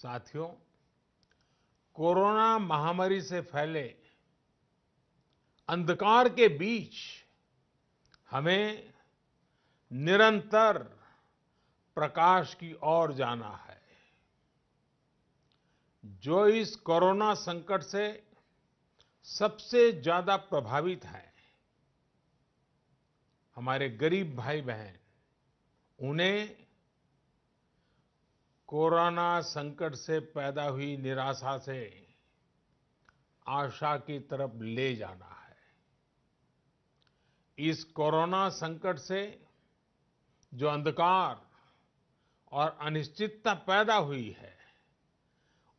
साथियों, कोरोना महामारी से फैले अंधकार के बीच हमें निरंतर प्रकाश की ओर जाना है। जो इस कोरोना संकट से सबसे ज्यादा प्रभावित हैं, हमारे गरीब भाई बहन, उन्हें कोरोना संकट से पैदा हुई निराशा से आशा की तरफ ले जाना है। इस कोरोना संकट से जो अंधकार और अनिश्चितता पैदा हुई है,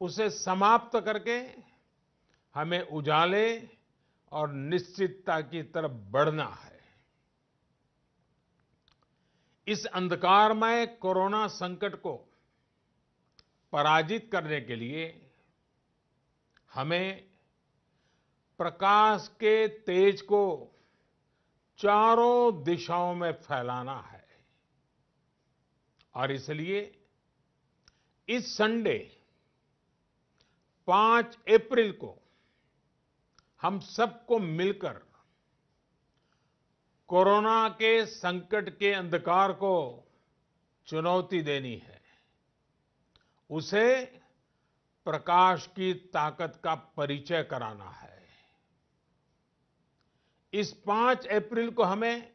उसे समाप्त करके हमें उजाले और निश्चितता की तरफ बढ़ना है। इस अंधकारमय कोरोना संकट को पराजित करने के लिए हमें प्रकाश के तेज को चारों दिशाओं में फैलाना है। और इसलिए इस संडे 5 अप्रैल को हम सबको मिलकर कोरोना के संकट के अंधकार को चुनौती देनी है, उसे प्रकाश की ताकत का परिचय कराना है। इस 5 अप्रैल को हमें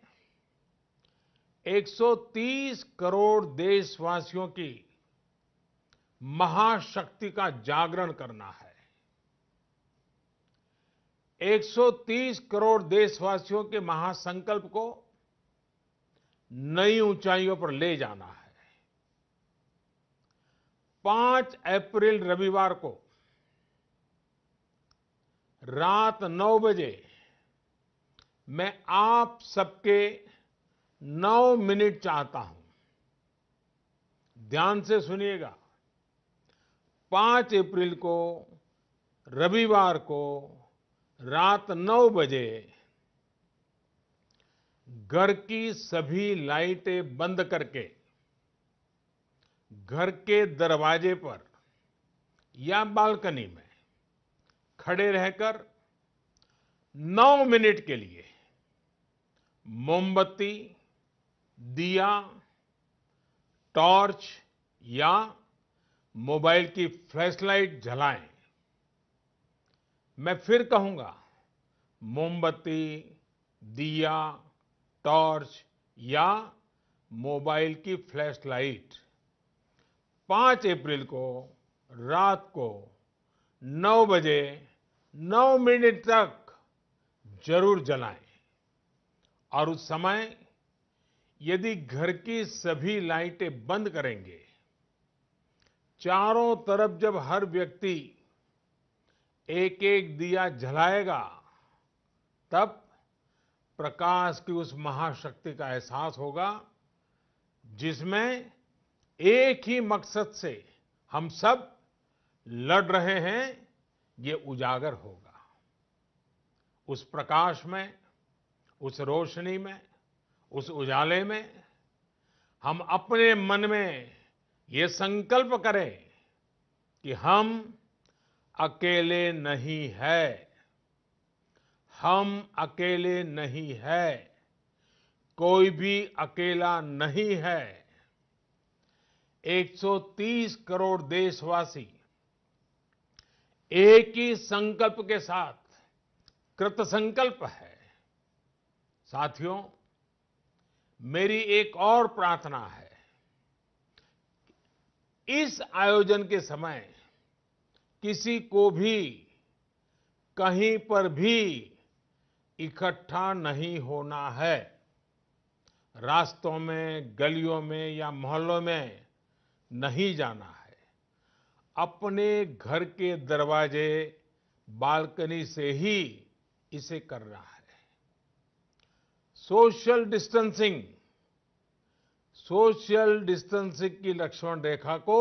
130 करोड़ देशवासियों की महाशक्ति का जागरण करना है। 130 करोड़ देशवासियों के महासंकल्प को नई ऊंचाइयों पर ले जाना है। 5 अप्रैल रविवार को रात 9 बजे मैं आप सबके 9 मिनट चाहता हूं। ध्यान से सुनिएगा। 5 अप्रैल को रविवार को रात 9 बजे घर की सभी लाइटें बंद करके घर के दरवाजे पर या बालकनी में खड़े रहकर 9 मिनट के लिए मोमबत्ती, दिया, टॉर्च या मोबाइल की फ्लैशलाइट जलाएं। मैं फिर कहूंगा, मोमबत्ती, दिया, टॉर्च या मोबाइल की फ्लैशलाइट 5 अप्रैल को रात को 9 बजे 9 मिनट तक जरूर जलाएं। और उस समय यदि घर की सभी लाइटें बंद करेंगे, चारों तरफ जब हर व्यक्ति एक एक दिया जलाएगा, तब प्रकाश की उस महाशक्ति का एहसास होगा, जिसमें एक ही मकसद से हम सब लड़ रहे हैं, ये उजागर होगा। उस प्रकाश में, उस रोशनी में, उस उजाले में हम अपने मन में ये संकल्प करें कि हम अकेले नहीं हैं। हम अकेले नहीं हैं। कोई भी अकेला नहीं है। 130 करोड़ देशवासी एक ही संकल्प के साथ कृत संकल्प है। साथियों, मेरी एक और प्रार्थना है। इस आयोजन के समय किसी को भी कहीं पर भी इकट्ठा नहीं होना है। रास्तों में, गलियों में या मोहल्लों में नहीं जाना है। अपने घर के दरवाजे, बालकनी से ही इसे करना है। सोशल डिस्टेंसिंग की लक्ष्मण रेखा को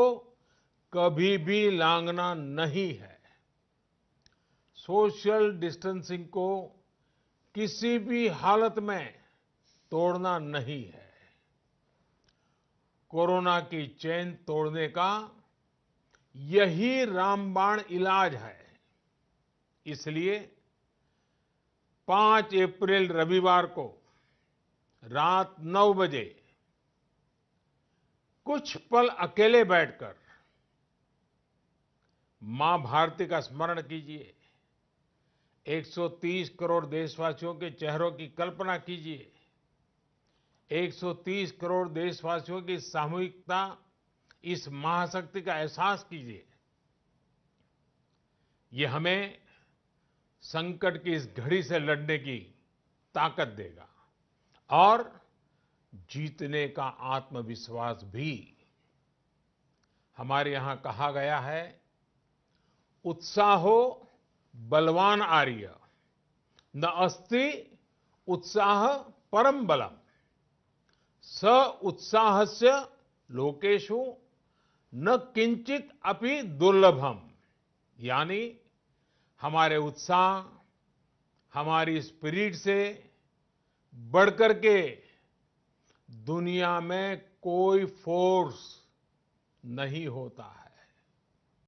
कभी भी लांघना नहीं है। सोशल डिस्टेंसिंग को किसी भी हालत में तोड़ना नहीं है। कोरोना की चेन तोड़ने का यही रामबाण इलाज है। इसलिए 5 अप्रैल रविवार को रात 9 बजे कुछ पल अकेले बैठकर मां भारती का स्मरण कीजिए। 130 करोड़ देशवासियों के चेहरों की कल्पना कीजिए। 130 करोड़ देशवासियों की सामूहिकता, इस महाशक्ति का एहसास कीजिए। ये हमें संकट की इस घड़ी से लड़ने की ताकत देगा और जीतने का आत्मविश्वास भी। हमारे यहां कहा गया है, उत्साहो बलवान आर्य, न अस्ति उत्साह परम बलम, स उत्साहस्य लोकेषु न किंचित अपि दुर्लभम। यानी हमारे उत्साह, हमारी स्पिरिट से बढ़कर के दुनिया में कोई फोर्स नहीं होता है।